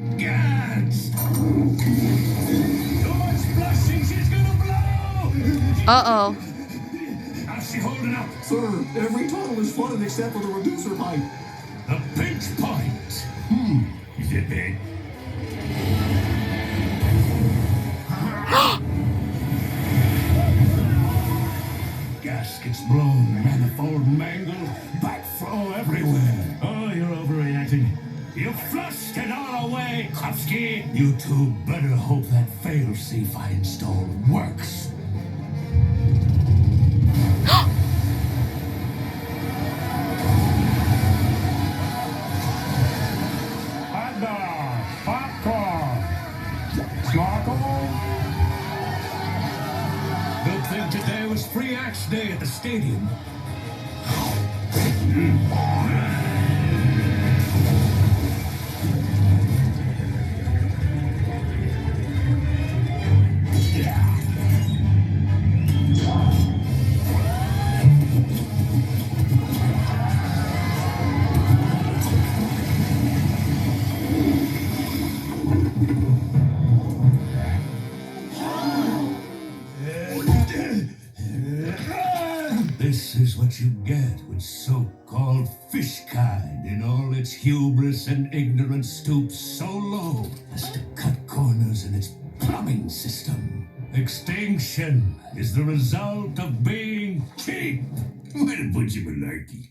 Guards! Too much flushing, she's gonna blow! Uh-oh. How's she holding up? Sir, every tunnel is flooded except for the reducer pipe. The pinch point. Is it big? Gaskets blown, manifold mangled, backflow everywhere. Oh, you're overreacting. You flushed it all away, Krupski. You two better hope that failsafe I installed works. Hot dog, popcorn, snorkel. Good thing today was free axe day at the stadium. This is what you get with so-called fish kind in all its hubris and ignorance stoops so low as to cut corners in its plumbing system. Extinction is the result of being cheap. Way to put you, Malarkey.